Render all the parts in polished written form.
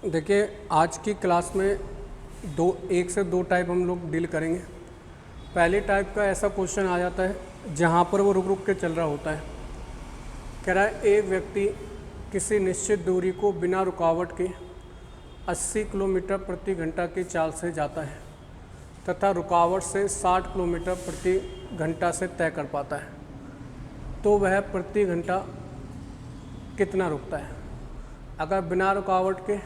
देखिए, आज की क्लास में एक से दो टाइप हम लोग डील करेंगे। पहली टाइप का ऐसा क्वेश्चन आ जाता है जहाँ पर वो रुक रुक के चल रहा होता है। कह रहा है एक व्यक्ति किसी निश्चित दूरी को बिना रुकावट के 80 किलोमीटर प्रति घंटा की चाल से जाता है तथा रुकावट से 60 किलोमीटर प्रति घंटा से तय कर पाता है, तो वह प्रति घंटा कितना रुकता है। अगर बिना रुकावट के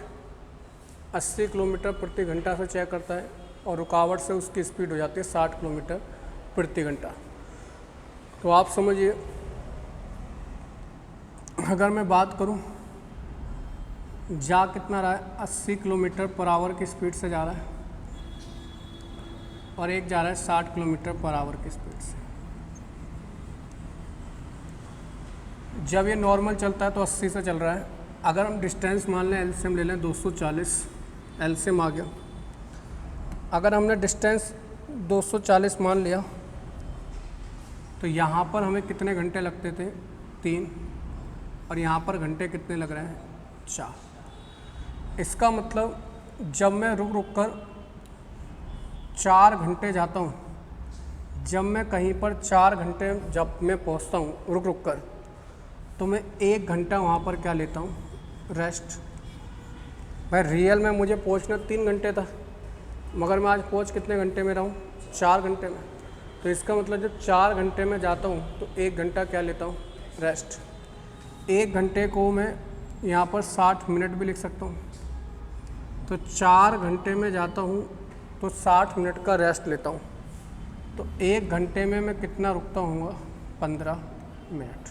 80 किलोमीटर प्रति घंटा से तय करता है और रुकावट से उसकी स्पीड हो जाती है 60 किलोमीटर प्रति घंटा, तो आप समझिए, अगर मैं बात करूं, जा कितना रहा है, 80 किलोमीटर पर आवर की स्पीड से जा रहा है और एक जा रहा है 60 किलोमीटर पर आवर की स्पीड से। जब ये नॉर्मल चलता है तो 80 से चल रहा है। अगर हम डिस्टेंस मान लें, एलसीएम ले लें 240, एलसीएम आ गया। अगर हमने डिस्टेंस 240 मान लिया तो यहाँ पर हमें कितने घंटे लगते थे, 3, और यहाँ पर घंटे कितने लग रहे हैं, 4। इसका मतलब जब मैं रुक रुक कर 4 घंटे जाता हूँ, जब मैं कहीं पर 4 घंटे जब मैं पहुँचता हूँ रुक रुक कर, तो मैं 1 घंटा वहाँ पर क्या लेता हूँ, रेस्ट। भाई रियल में मुझे पहुँचना 3 घंटे था, मगर मैं आज पहुँच कितने घंटे में रहा हूँ, 4 घंटे में। तो इसका मतलब जब 4 घंटे में जाता हूँ तो 1 घंटा क्या लेता हूँ, रेस्ट। 1 घंटे को मैं यहाँ पर 60 मिनट भी लिख सकता हूँ। तो 4 घंटे में जाता हूँ तो 60 मिनट का रेस्ट लेता हूँ, तो 1 घंटे में मैं कितना रुकता हूँ, 15 मिनट।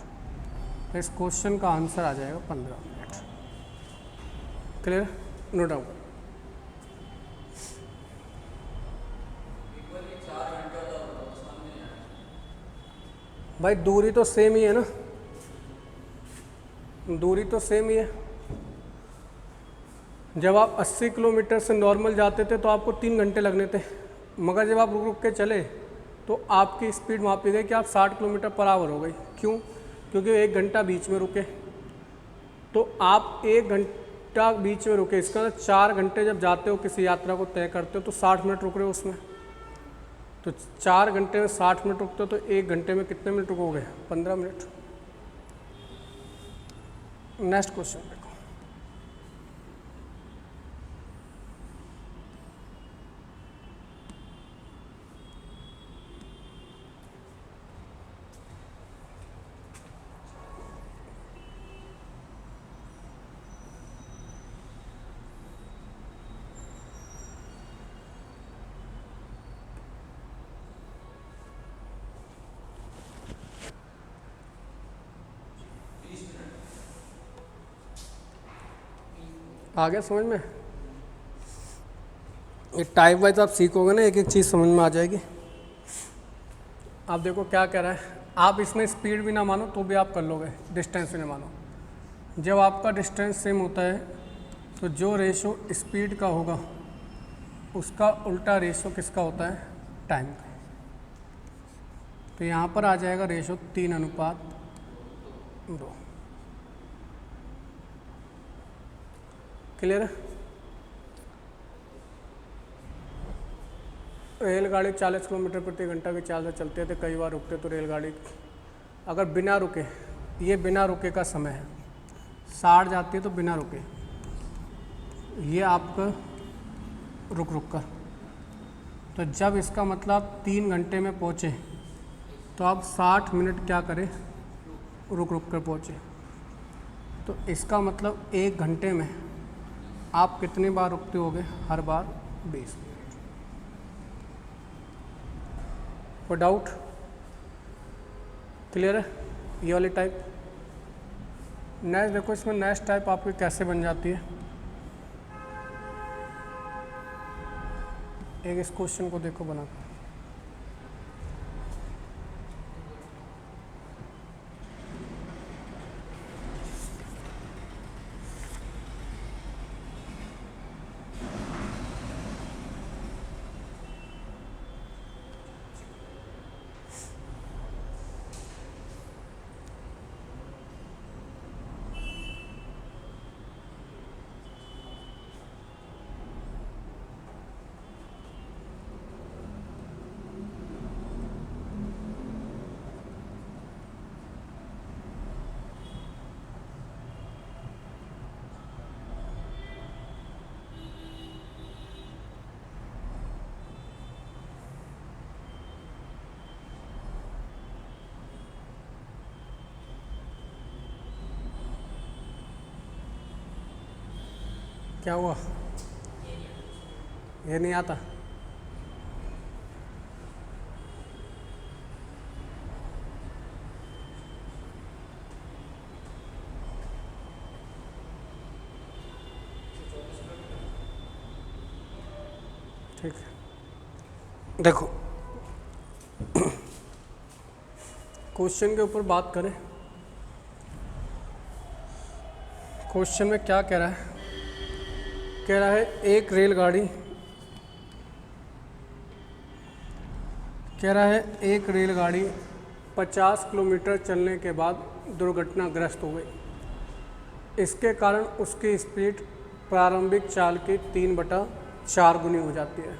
तो इस क्वेश्चन का आंसर आ जाएगा 15 मिनट। Clear, no doubt. भाई दूरी तो सेम ही है ना, दूरी तो सेम ही है। जब आप 80 किलोमीटर से नॉर्मल जाते थे तो आपको 3 घंटे लगने थे, मगर जब आप रुक रुक के चले तो आपकी स्पीड मापी गई कि आप 60 किलोमीटर पर आवर हो गई। क्यों? क्योंकि 1 घंटा बीच में रुके। तो आप 1 घंटा बीच में रुके, इसका 4 घंटे जब जाते हो किसी यात्रा को तय करते हो तो 60 मिनट रुक रहे हो उसमें। तो 4 घंटे में 60 मिनट रुकते हो तो 1 घंटे में कितने मिनट रुकोगे, 15 मिनट। नेक्स्ट क्वेश्चन देखो। आ गया समझ में? ये टाइप वाइज आप सीखोगे ना, एक एक चीज़ समझ में आ जाएगी। आप देखो क्या कह रहा है, आप इसमें स्पीड भी ना मानो तो भी आप कर लोगे, डिस्टेंस भी ना मानो। जब आपका डिस्टेंस सेम होता है तो जो रेशो स्पीड का होगा उसका उल्टा रेशो किसका होता है, टाइम का। तो यहाँ पर आ जाएगा रेशो 3:2। क्लियर है? रेलगाड़ी 40 किलोमीटर प्रति घंटा की चाल से चलते थे, कई बार रुकते तो रेलगाड़ी अगर बिना रुके, ये बिना रुके का समय है, 60 जाती है तो बिना रुके, ये आपका रुक रुक कर। तो जब इसका मतलब 3 घंटे में पहुँचे तो आप 60 मिनट क्या करें, रुक रुक कर पहुँचे। तो इसका मतलब 1 घंटे में आप कितनी बार रुकते होगे, हर बार 20 मिनट। कोई डाउट? क्लियर है ये वाली टाइप? नेक्स्ट देखो, इसमें नेक्स्ट टाइप आपकी कैसे बन जाती है। एक इस क्वेश्चन को देखो बनाकर। क्या हुआ? ये नहीं आता? ठीक है, देखो क्वेश्चन के ऊपर बात करें। क्वेश्चन में क्या कह रहा है? कह रहा है एक रेलगाड़ी, कह रहा है एक रेलगाड़ी 50 किलोमीटर चलने के बाद दुर्घटनाग्रस्त हो गई। इसके कारण उसकी स्पीड प्रारंभिक चाल की 3/4 गुनी हो जाती है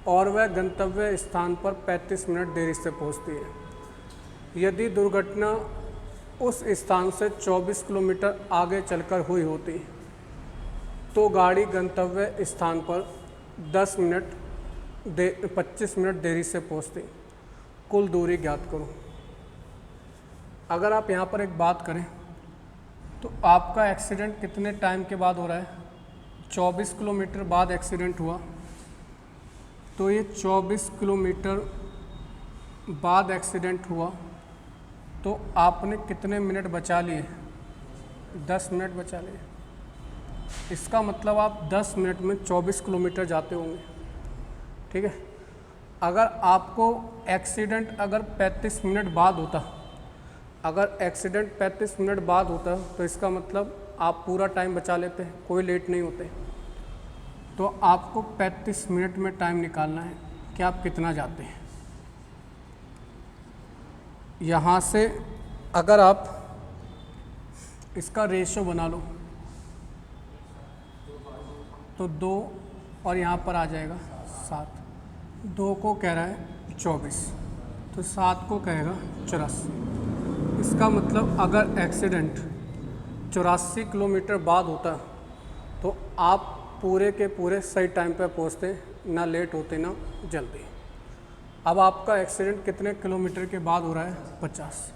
और वह गंतव्य स्थान पर 35 मिनट देरी से पहुंचती है। यदि दुर्घटना उस स्थान से 24 किलोमीटर आगे चलकर हुई होती तो गाड़ी गंतव्य स्थान पर 25 मिनट देरी से पहुंचती। कुल दूरी ज्ञात करो। अगर आप यहाँ पर एक बात करें तो आपका एक्सीडेंट कितने टाइम के बाद हो रहा है? 24 किलोमीटर बाद एक्सीडेंट हुआ, तो ये 24 किलोमीटर बाद एक्सीडेंट हुआ तो आपने कितने मिनट बचा लिए? 10 मिनट बचा लिए। इसका मतलब आप 10 मिनट में 24 किलोमीटर जाते होंगे। ठीक है, अगर आपको एक्सीडेंट अगर 35 मिनट बाद होता, अगर एक्सीडेंट 35 मिनट बाद होता तो इसका मतलब आप पूरा टाइम बचा लेते, कोई लेट नहीं होते। तो आपको 35 मिनट में टाइम निकालना है कि आप कितना जाते हैं। यहाँ से अगर आप इसका रेशियो बना लो तो 2 और यहाँ पर आ जाएगा 7। 2 को कह रहा है 24 तो 7 को कहेगा 84। इसका मतलब अगर एक्सीडेंट 84 किलोमीटर बाद होता तो आप पूरे के पूरे सही टाइम पर पहुँचते, ना लेट होते ना जल्दी। अब आपका एक्सीडेंट कितने किलोमीटर के बाद हो रहा है? 50।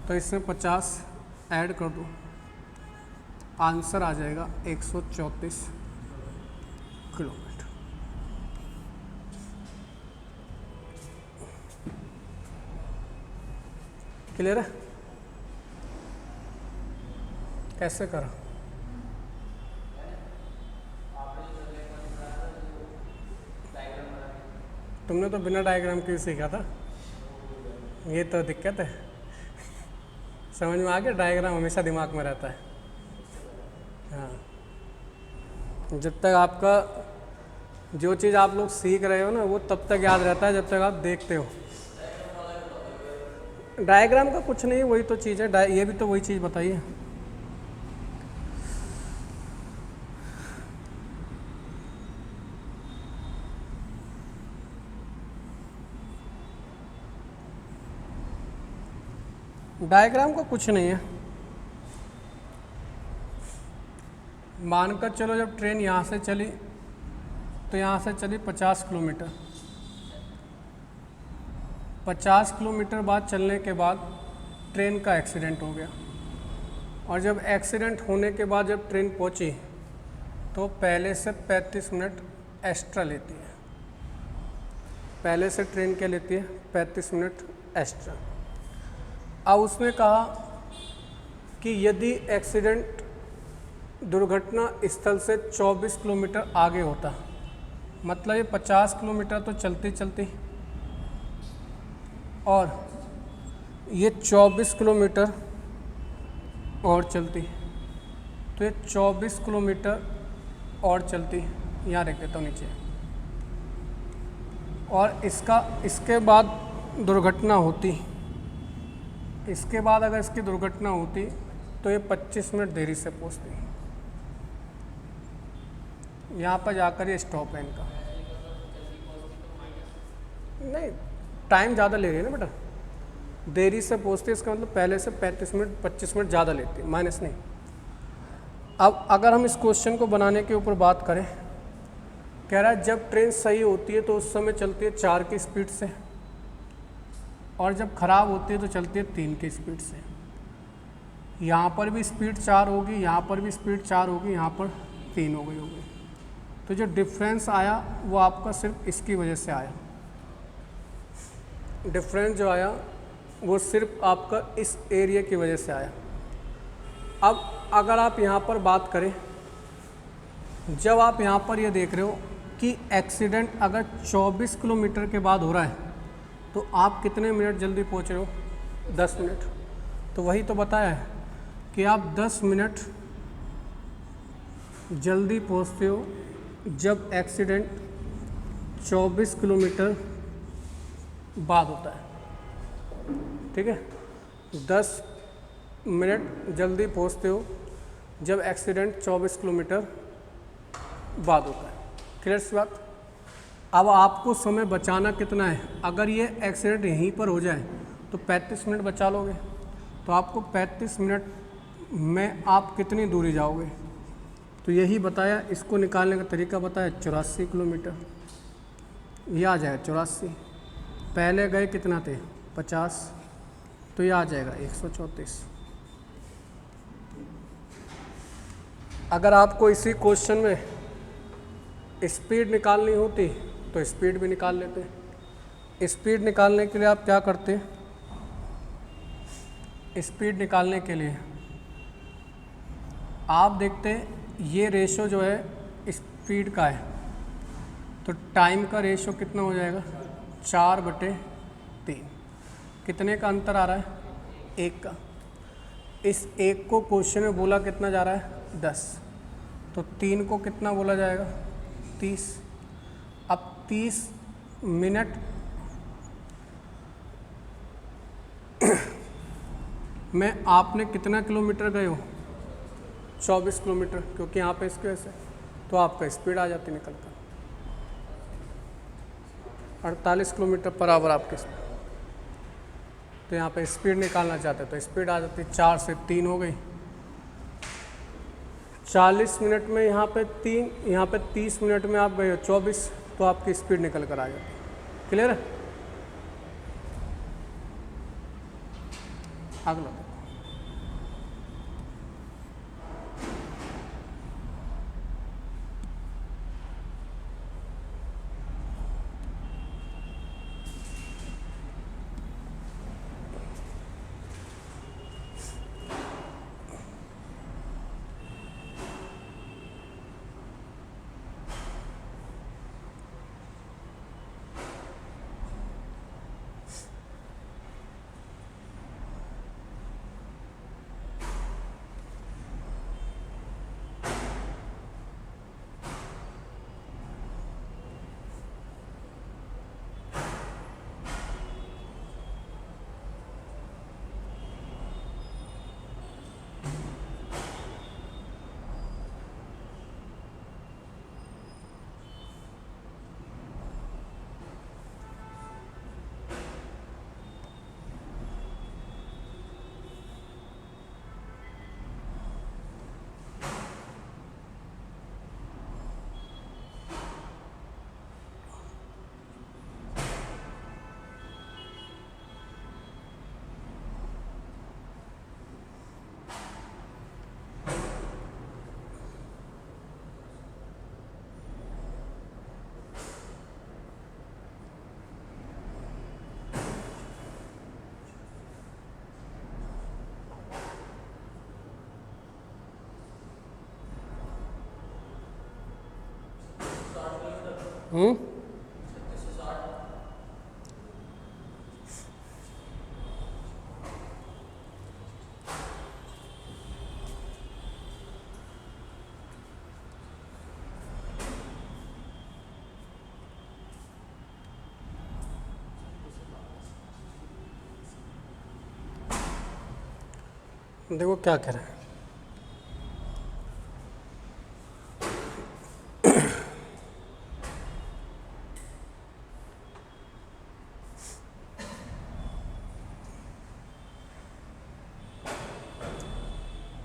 तो इसमें 50 ऐड कर दो, आंसर आ जाएगा 134 किलोमीटर। क्लियर है? कैसे करा? तुमने तो बिना डायग्राम के सीखा था, ये तो दिक्कत है। समझ में आ गया? डायग्राम हमेशा दिमाग में रहता है। हाँ, जब तक आपका जो चीज़ आप लोग सीख रहे हो ना वो तब तक याद रहता है जब तक आप देखते हो। डायग्राम का कुछ नहीं, वही तो चीज़ है, ये भी तो वही चीज़ बताइए। डायग्राम का कुछ नहीं है। मानकर चलो जब ट्रेन यहाँ से चली तो यहाँ से चली 50 किलोमीटर। 50 किलोमीटर बाद चलने के बाद ट्रेन का एक्सीडेंट हो गया, और जब एक्सीडेंट होने के बाद जब ट्रेन पहुँची तो पहले से 35 मिनट एक्स्ट्रा लेती है। पहले से ट्रेन क्या लेती है? 35 मिनट एक्स्ट्रा। अब उसने कहा कि यदि एक्सीडेंट दुर्घटना स्थल से 24 किलोमीटर आगे होता, मतलब ये 50 किलोमीटर तो चलती चलती और ये 24 किलोमीटर और चलती, तो ये 24 किलोमीटर और चलती, यहाँ रख देता हूँ नीचे, और इसके बाद दुर्घटना होती, इसके बाद अगर इसकी दुर्घटना होती तो ये 25 मिनट देरी से पहुँचती। यहाँ पर जाकर ये स्टॉप है इनका। नहीं, टाइम ज़्यादा ले रही है ना बेटा, देरी से पहुँचती, इसका मतलब पहले से 35 मिनट 25 मिनट ज़्यादा लेती है, माइनस नहीं। अब अगर हम इस क्वेश्चन को बनाने के ऊपर बात करें, कह रहा है जब ट्रेन सही होती है तो उस समय चलती है 4 की स्पीड से, और जब ख़राब होती है तो चलती है 3 की स्पीड से। यहाँ पर भी स्पीड 4 होगी, यहाँ पर भी स्पीड 4 होगी, यहाँ पर 3 हो गई। तो जो डिफरेंस आया वो आपका सिर्फ इसकी वजह से आया, डिफरेंस जो आया वो सिर्फ आपका इस एरिया की वजह से आया। अब अगर आप यहाँ पर बात करें, जब आप यहाँ पर ये देख रहे हो कि एक्सीडेंट अगर 24 किलोमीटर के बाद हो रहा है तो आप कितने मिनट जल्दी पहुँच रहे हो? 10 मिनट। तो वही तो बताया है कि आप 10 मिनट जल्दी पहुँचते हो जब एक्सीडेंट 24 किलोमीटर बाद होता है। ठीक है, 10 मिनट जल्दी पहुँचते हो जब एक्सीडेंट 24 किलोमीटर बाद होता है। क्लियर सी बात। अब आपको समय बचाना कितना है? अगर ये एक्सीडेंट यहीं पर हो जाए तो 35 मिनट बचा लोगे, तो आपको 35 मिनट में आप कितनी दूरी जाओगे? तो यही बताया, इसको निकालने का तरीका बताया, 84 किलोमीटर। ये आ जाएगा 84, पहले गए कितना थे? 50, तो ये आ जाएगा 134। अगर आपको इसी क्वेश्चन में स्पीड निकालनी होती तो स्पीड भी निकाल लेते। स्पीड निकालने के लिए आप क्या करते? स्पीड निकालने के लिए आप देखते हैं ये रेशो जो है स्पीड का है, तो टाइम का रेशो कितना हो जाएगा? 4/3। कितने का अंतर आ रहा है? 1 का। इस 1 को क्वेश्चन में बोला कितना जा रहा है? 10। तो 3 को कितना बोला जाएगा? 30। अब 30 मिनट में आपने कितना किलोमीटर गए हो? 24 किलोमीटर, क्योंकि यहाँ पे इसके वजह से तो आपका स्पीड आ जाती निकल कर 48 किलोमीटर पर आवर आपकी स्पीड। तो यहाँ पे स्पीड निकालना चाहते तो स्पीड आ जाती, 4 से 3 हो गई। 40 मिनट में यहाँ पे 3, यहाँ पे 30 मिनट में आप गए हो 24, तो आपकी स्पीड निकल कर आ जाती। क्लियर है? अगला देखो क्या कह रहा है।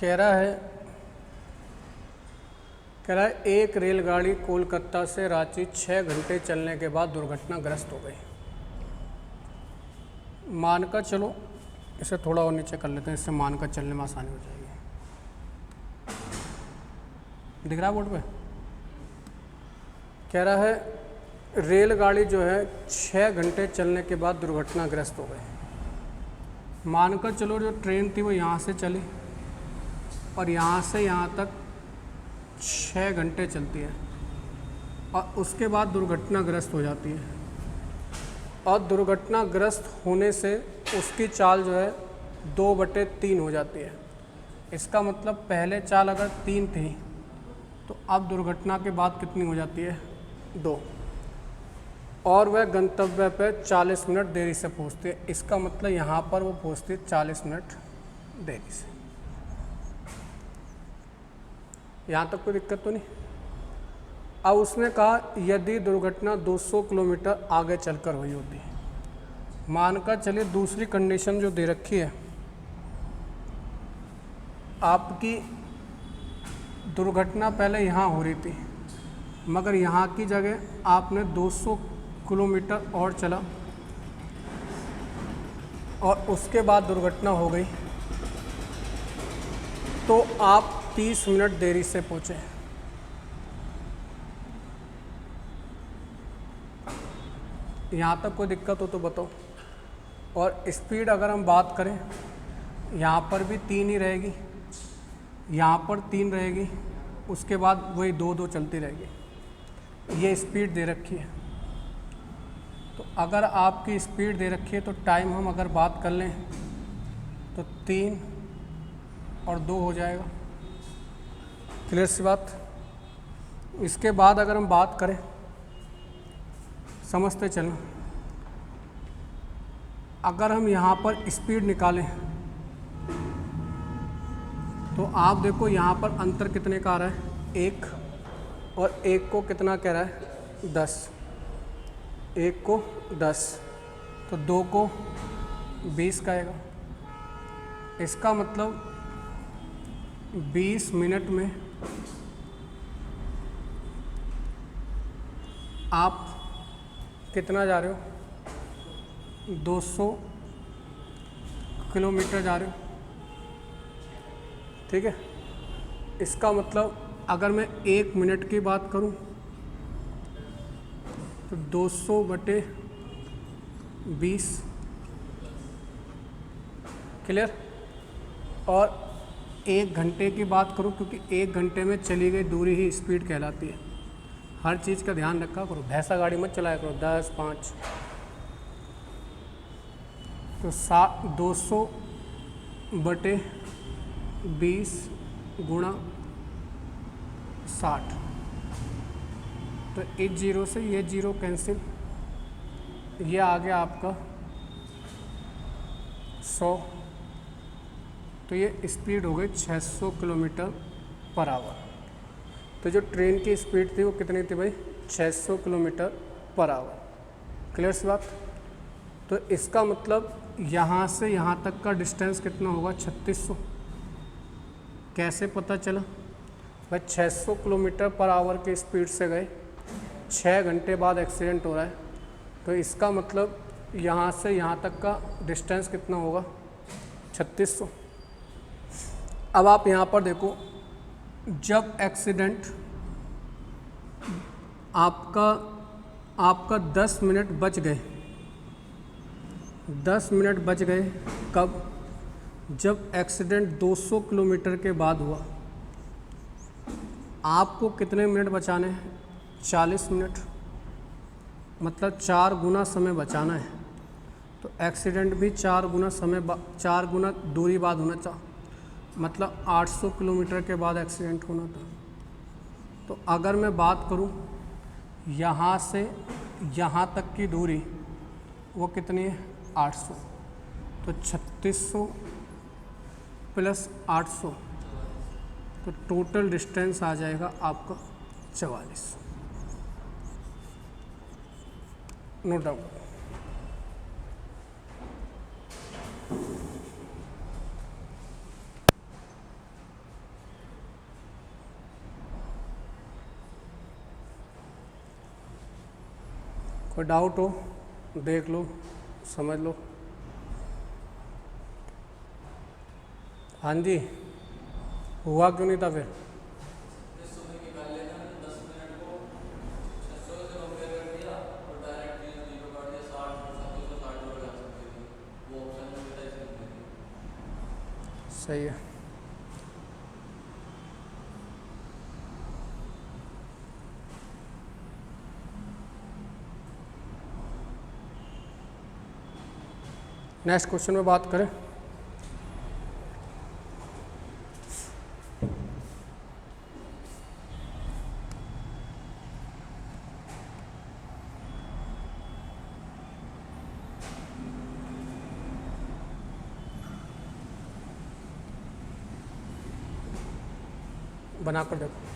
कह रहा है एक रेलगाड़ी कोलकाता से रांची 6 घंटे चलने के बाद दुर्घटनाग्रस्त हो गई। मानकर चलो, इसे थोड़ा और नीचे कर लेते हैं, इससे मानकर चलने में आसानी हो जाएगी। दिख रहा है बोर्ड पे? कह रहा है रेलगाड़ी जो है 6 घंटे चलने के बाद दुर्घटनाग्रस्त हो गई। मानकर चलो जो ट्रेन थी वो यहाँ से चली और यहाँ से यहाँ तक 6 घंटे चलती है और उसके बाद दुर्घटनाग्रस्त हो जाती है, और दुर्घटनाग्रस्त होने से उसकी चाल जो है 2/3 हो जाती है। इसका मतलब पहले चाल अगर 3 थी तो अब दुर्घटना के बाद कितनी हो जाती है? 2। और वह गंतव्य पर 40 मिनट देरी से पहुंचती है। इसका मतलब यहाँ पर वो पहुंचती है 40 मिनट देरी से। यहाँ तक कोई दिक्कत तो नहीं? अब उसने कहा यदि दुर्घटना 200 किलोमीटर आगे चलकर हुई होती, मानकर चलिए दूसरी कंडीशन जो दे रखी है, आपकी दुर्घटना पहले यहाँ हो रही थी मगर यहाँ की जगह आपने 200 किलोमीटर और चला और उसके बाद दुर्घटना हो गई, तो आप 30 मिनट देरी से पहुँचे। यहाँ तक कोई दिक्कत हो तो बताओ। और स्पीड अगर हम बात करें, यहाँ पर भी 3 ही रहेगी, यहाँ पर 3 रहेगी, उसके बाद वही 2-2 चलती रहेगी। ये स्पीड दे रखी है। तो अगर आपकी स्पीड दे रखी है तो टाइम हम अगर बात कर लें तो 3 और 2 हो जाएगा। क्लियर सी बात? इसके बाद अगर हम बात करें, समझते चलें, अगर हम यहाँ पर स्पीड निकालें तो आप देखो यहाँ पर अंतर कितने का आ रहा है? 1, और 1 को कितना कह रहा है? 10। 1 को 10 तो 2 को 20 का आएगा। इसका मतलब 20 मिनट में आप कितना जा रहे हो? 200 किलोमीटर जा रहे हो। ठीक है? इसका मतलब अगर मैं 1 मिनट की बात करूं तो 200/20। क्लियर? और 1 घंटे की बात करूं, क्योंकि 1 घंटे में चली गई दूरी ही स्पीड कहलाती है। हर चीज़ का ध्यान रखा करो, भैंसा गाड़ी मत चलाया करो। 10, 5 तो 200/20 गुणा 60। तो इस 0 से ये 0 कैंसिल, ये आ गया आपका 100। तो ये स्पीड हो गई 600 किलोमीटर पर आवर। तो जो ट्रेन की स्पीड थी वो कितनी थी भाई? 600 किलोमीटर पर आवर। क्लियर सी बात? तो इसका मतलब यहाँ से यहाँ तक का डिस्टेंस कितना होगा? 3600। कैसे पता चला भाई? 600 किलोमीटर पर आवर की स्पीड से गए, 6 घंटे बाद एक्सीडेंट हो रहा है, तो इसका मतलब यहाँ से यहाँ तक का डिस्टेंस कितना होगा? 3600। अब आप यहाँ पर देखो, जब एक्सीडेंट आपका 10 मिनट बच गए, 10 मिनट बच गए कब? जब एक्सीडेंट 200 किलोमीटर के बाद हुआ। आपको कितने मिनट बचाने हैं? 40 मिनट, मतलब 4 गुना समय बचाना है। तो एक्सीडेंट भी 4 गुना दूरी बाद होना चाहिए, मतलब 800 किलोमीटर के बाद एक्सीडेंट होना था। तो अगर मैं बात करूं, यहाँ से यहाँ तक की दूरी वो कितनी है? 800। तो 3600 प्लस 800, तो टोटल डिस्टेंस आ जाएगा आपका 44। No doubt. कोई डाउट हो देख लो, समझ लो। हाँ जी, हुआ क्यों नहीं था फिर? सही है। नेक्स्ट क्वेश्चन में बात करें। बनाकर देखो।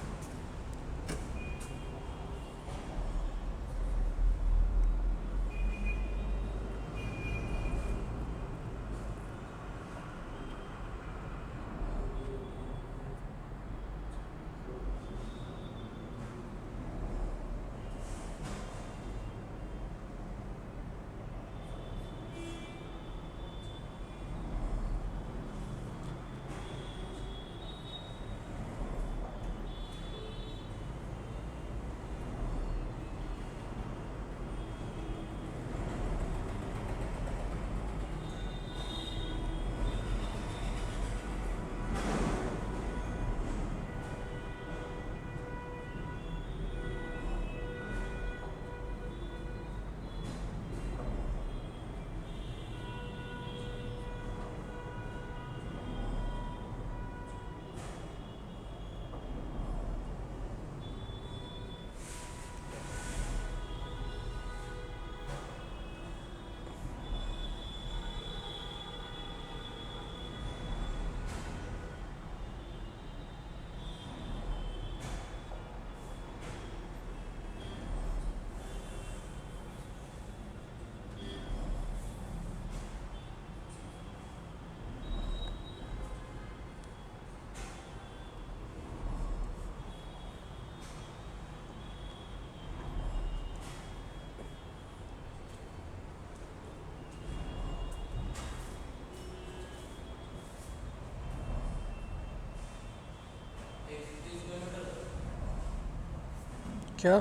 क्या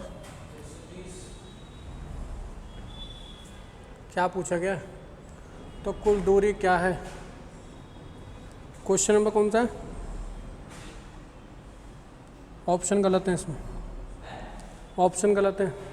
क्या पूछा गया? तो कुल दूरी क्या है? क्वेश्चन नंबर कौन सा है? ऑप्शन गलत है इसमें, ऑप्शन गलत है।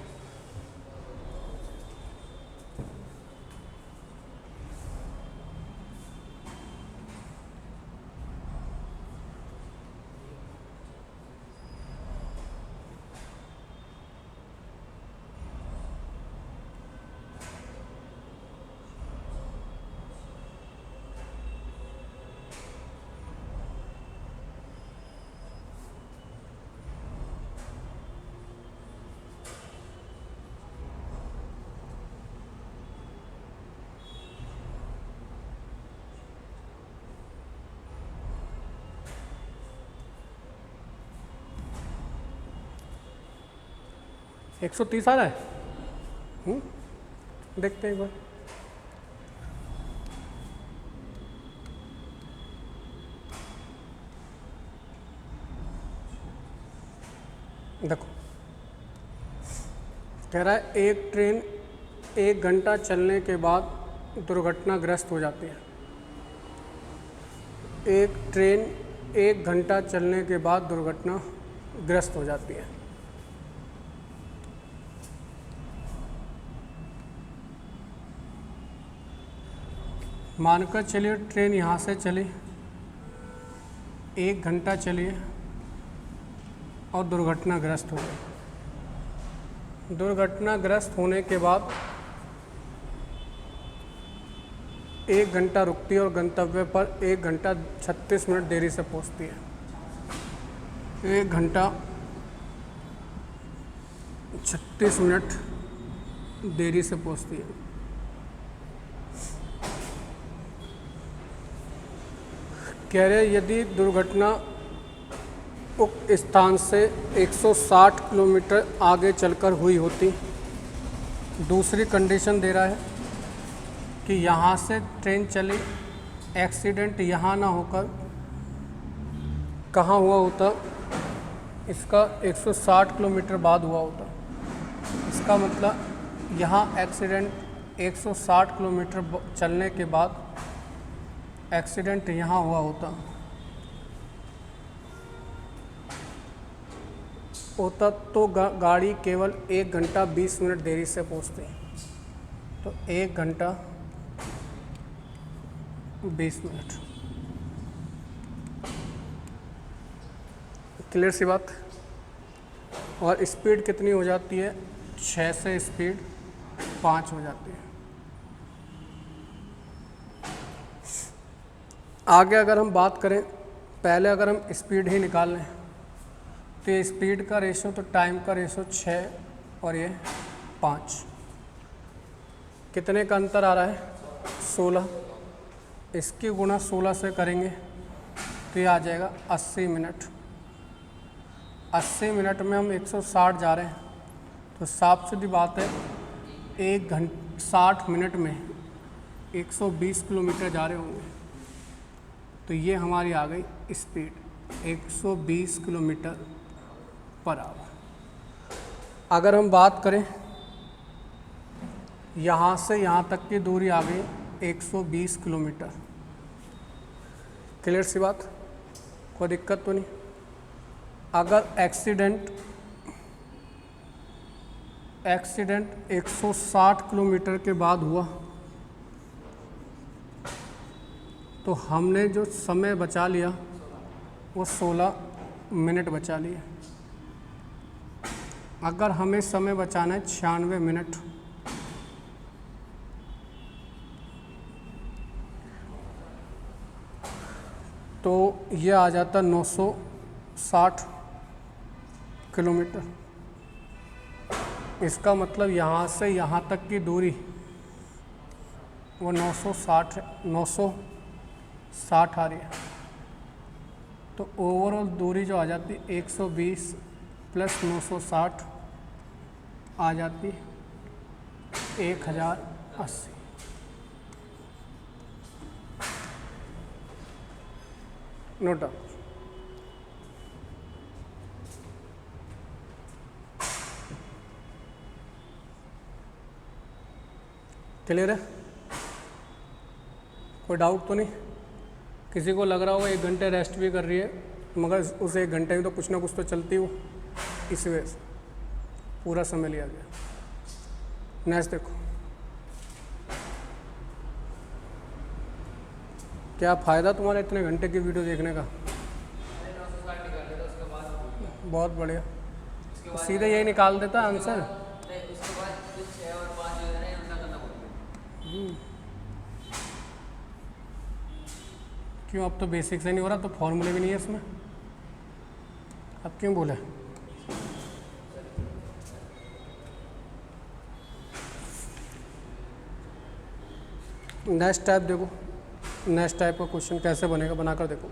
एक 130 आ रहा है। देखते हैं एक बार। देखो कह रहा है एक ट्रेन 1 घंटा चलने के बाद दुर्घटनाग्रस्त हो जाती है। एक ट्रेन 1 घंटा चलने के बाद दुर्घटनाग्रस्त हो जाती है। मानकर चलिए ट्रेन यहाँ से चली, 1 घंटा चली और दुर्घटनाग्रस्त हो गई। दुर्घटनाग्रस्त होने के बाद 1 घंटा रुकती है और गंतव्य पर 1 घंटा 36 मिनट देरी से पहुँचती है। 1 घंटा 36 मिनट देरी से पहुँचती है। कह रहे यदि दुर्घटना उक्त स्थान से 160 किलोमीटर आगे चलकर हुई होती। दूसरी कंडीशन दे रहा है कि यहाँ से ट्रेन चली, एक्सीडेंट यहाँ ना होकर कहाँ हुआ होता, इसका 160 किलोमीटर बाद हुआ होता। इसका मतलब यहाँ एक्सीडेंट 160 किलोमीटर चलने के बाद एक्सीडेंट यहाँ हुआ होता तो गाड़ी केवल 1 घंटा 20 मिनट देरी से पहुँचती। तो 1 घंटा 20 मिनट। क्लियर सी बात। और स्पीड कितनी हो जाती है? 6 से स्पीड 5 हो जाती है। आगे अगर हम बात करें, पहले अगर हम स्पीड ही निकाल लें तो ये स्पीड का रेशो तो टाइम का रेशो 6 और ये 5, कितने का अंतर आ रहा है? 16। इसकी गुणा 16 से करेंगे तो ये आ जाएगा 80 मिनट। 80 मिनट में हम 160 जा रहे हैं, तो साफ सीधी बात है 1 घंटा 60 मिनट में 120 किलोमीटर जा रहे होंगे। तो ये हमारी आ गई स्पीड 120 किलोमीटर पर आवर। अगर हम बात करें यहाँ से यहाँ तक की दूरी आ गई 120 किलोमीटर। क्लियर सी बात, कोई दिक्कत तो नहीं। अगर एक्सीडेंट 160 किलोमीटर के बाद हुआ तो हमने जो समय बचा लिया वो 16 मिनट बचा लिया। अगर हमें समय बचाना है 96 मिनट, तो ये आ जाता 960 किलोमीटर। इसका मतलब यहाँ से यहाँ तक की दूरी वो 960 आ रही है। तो ओवरऑल दूरी जो आ जाती 120 प्लस 960 आ जाती 1080। Note down. क्लियर है? कोई डाउट तो नहीं? किसी को लग रहा होगा 1 घंटे रेस्ट भी कर रही है, मगर उस 1 घंटे में तो कुछ ना कुछ तो चलती हो, इस वजह से पूरा समय लिया गया। नेक्स्ट देखो, क्या फ़ायदा तुम्हारा इतने घंटे की वीडियो देखने का? बहुत बढ़िया, सीधे यही निकाल देता आंसर। क्यों? अब तो बेसिक से नहीं हो रहा, तो फॉर्मूले भी नहीं है इसमें, अब क्यों बोले? नेक्स्ट टाइप देखो, नेक्स्ट टाइप का क्वेश्चन कैसे बनेगा, बनाकर देखो।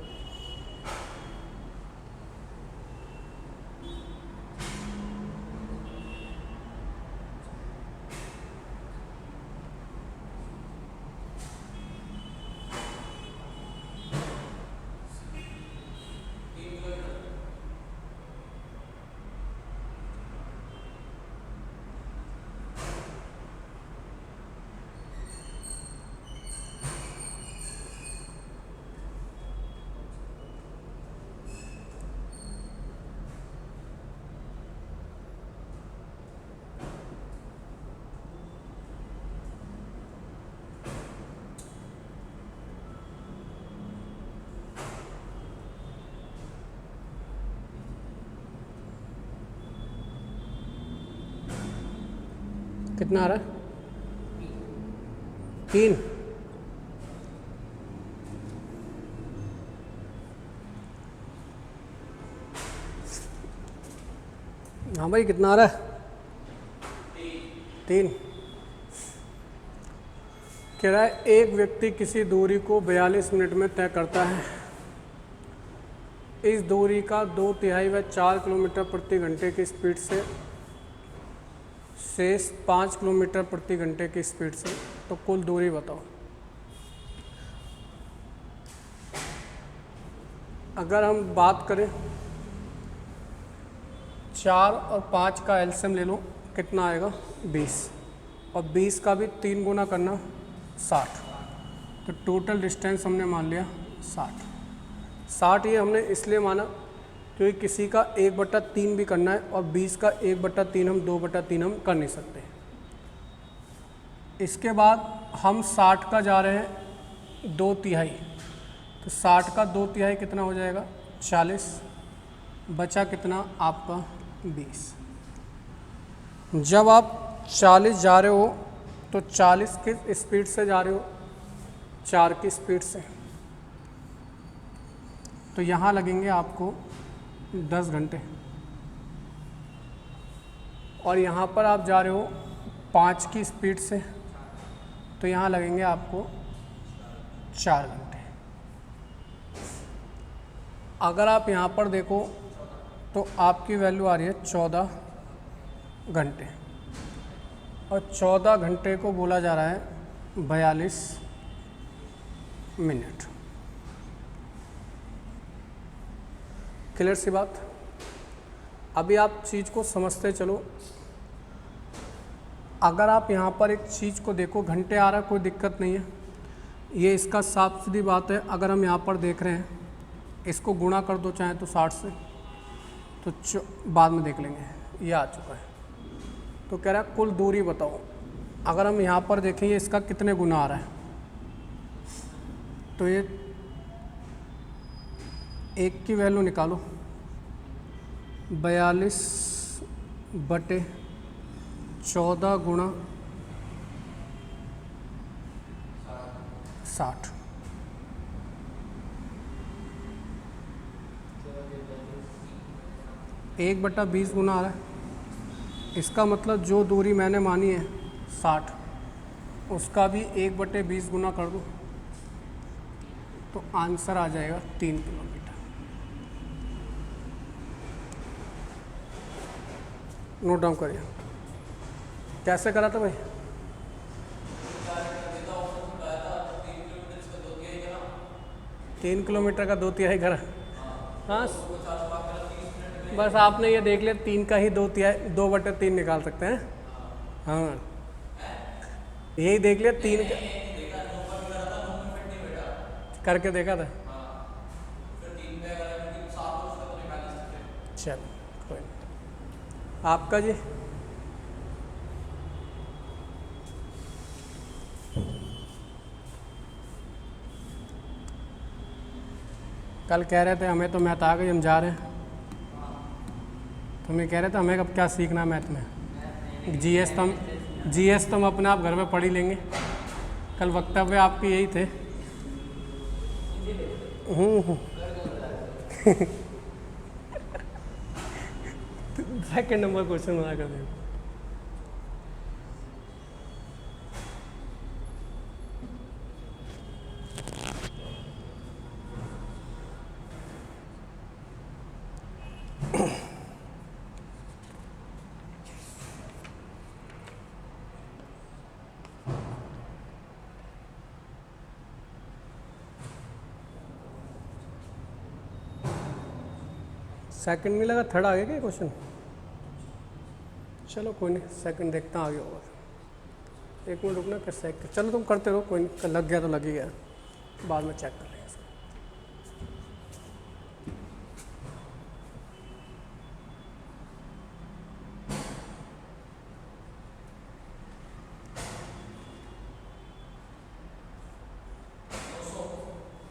कितना आ रहा है? 3। हाँ भाई, कितना आ रहा है? 3। कह रहा है एक व्यक्ति किसी दूरी को 42 मिनट में तय करता है। इस दूरी का 2/3 व 4 किलोमीटर प्रति घंटे की स्पीड से शेष 5 किलोमीटर प्रति घंटे की स्पीड से, तो कुल दूरी बताओ। अगर हम बात करें 4 और 5 का एलसीएम ले लो, कितना आएगा? 20, और 20 का भी 3 गुना करना 60, तो तो टोटल डिस्टेंस हमने मान लिया 60। 60 ये हमने इसलिए माना क्योंकि किसी का 1/3 भी करना है और 20 का 1/3 हम 2/3 हम कर नहीं सकते। इसके बाद हम 60 का जा रहे हैं 2/3, तो 60 का 2/3 कितना हो जाएगा 40, बचा कितना आपका 20। जब आप 40 जा रहे हो तो 40 किस स्पीड से जा रहे हो, 4 की स्पीड से, तो यहाँ लगेंगे आपको 10 घंटे। और यहाँ पर आप जा रहे हो 5 की स्पीड से, तो यहाँ लगेंगे आपको 4 घंटे। अगर आप यहाँ पर देखो तो आपकी वैल्यू आ रही है 14 घंटे, और 14 घंटे को बोला जा रहा है 42 मिनट। क्लियर सी बात। अभी आप चीज़ को समझते चलो। अगर आप यहाँ पर एक चीज़ को देखो, घंटे आ रहा है, कोई दिक्कत नहीं है, ये इसका साफ सीधी बात है। अगर हम यहाँ पर देख रहे हैं, इसको गुणा कर दो चाहे तो 60 से, तो बाद में देख लेंगे, ये आ चुका है। तो कह रहा है कुल दूरी बताओ। अगर हम यहाँ पर देखें इसका कितने गुना आ रहा है, तो ये 1 की वैल्यू निकालो, 42/14 गुणा 60, एक बटा 20 गुना आ रहा है। इसका मतलब जो दूरी मैंने मानी है 60, उसका भी 1/20 गुना कर दो, तो आंसर आ जाएगा 3 किलोमीटर। नोट डाउन करिए। कैसे करा था भाई? 3 किलोमीटर का 2/3 करा। हाँ, बस आपने ये देख लिया 3 का ही 2/3 निकाल सकते हैं। हाँ, यही देख लिया 3 करके देखा था। चलो कोई नहीं। आपका जी? कल कह रहे थे हमें तो मैथ आ गई, हम जा रहे हैं। तुम ये कह रहे थे हमें अब क्या सीखना है मैथ में। जीएस तो हम अपने आप घर में पढ़ ही लेंगे। कल वक्तव्य आपके यही थे। सेकंड नंबर क्वेश्चन बना कर दें। सेकंड नहीं लगा, थर्ड आ गया क्या क्वेश्चन? चलो कोई नहीं, सेकंड देखता आगे होगा। 1 मिनट रुकना, फिर सेकंड। चलो तुम करते रहो, कोई नहीं, लग गया तो लग ही गया, बाद में चेक कर लेंगे इसको।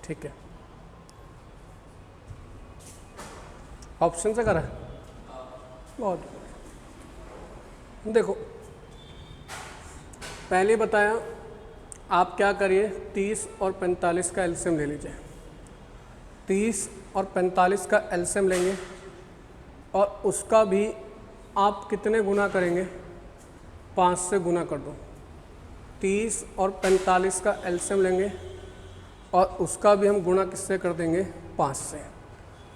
ठीक है, ऑप्शन से करा। बहुत देखो, पहले बताया आप क्या करिए, 30 और 45 का एलसीएम ले लीजिए। 30 और 45 का एलसीएम लेंगे और उसका भी आप कितने गुना करेंगे, 5 से गुना कर दो। 30 और 45 का एलसीएम लेंगे और उसका भी हम गुणा किससे कर देंगे, 5 से।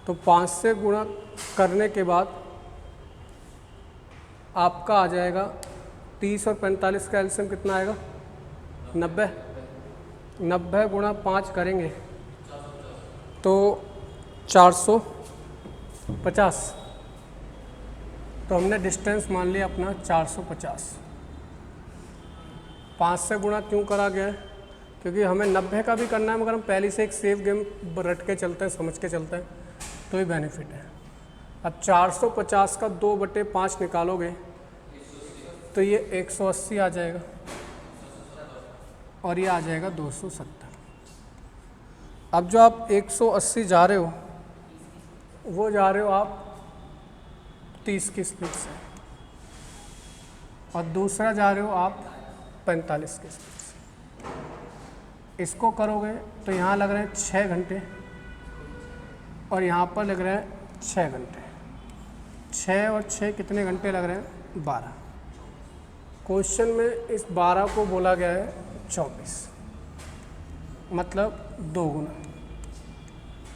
तो 5 से गुणा करने के बाद आपका आ जाएगा 30 और 45 का एलसीएम कितना आएगा, 90। 90 गुणा 5 करेंगे तो 450। तो हमने डिस्टेंस मान लिया अपना 450। 5 से गुणा क्यों करा गया है, क्योंकि हमें 90 का भी करना है, मगर हम पहले से एक सेफ गेम रट के चलते हैं, समझ के चलते हैं, तो ही बेनिफिट है। अब 450 का 2/5 निकालोगे तो ये 180 आ जाएगा और ये आ जाएगा 270। अब जो आप 180 जा रहे हो वो जा रहे हो आप 30 की स्पीड से, और दूसरा जा रहे हो आप 45 की स्पीड से। इसको करोगे तो यहाँ लग रहे हैं 6 घंटे और यहाँ पर लग रहे हैं 6 घंटे। 6 और 6 कितने घंटे लग रहे हैं? 12। क्वेश्चन में इस 12 को बोला गया है 24, मतलब 2 गुना।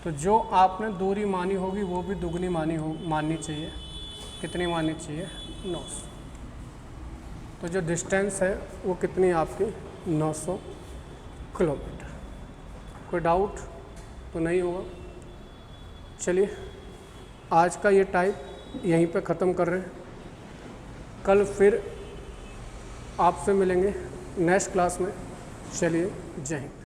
तो जो आपने दूरी मानी होगी वो भी दुगनी माननी चाहिए। कितनी माननी चाहिए? 900। तो जो डिस्टेंस है वो कितनी आपकी? 900 किलोमीटर। कोई डाउट तो नहीं होगा? चलिए आज का ये टाइप यहीं पे ख़त्म कर रहे हैं। कल फिर आपसे मिलेंगे नेक्स्ट क्लास में। चलिए, जय हिंद।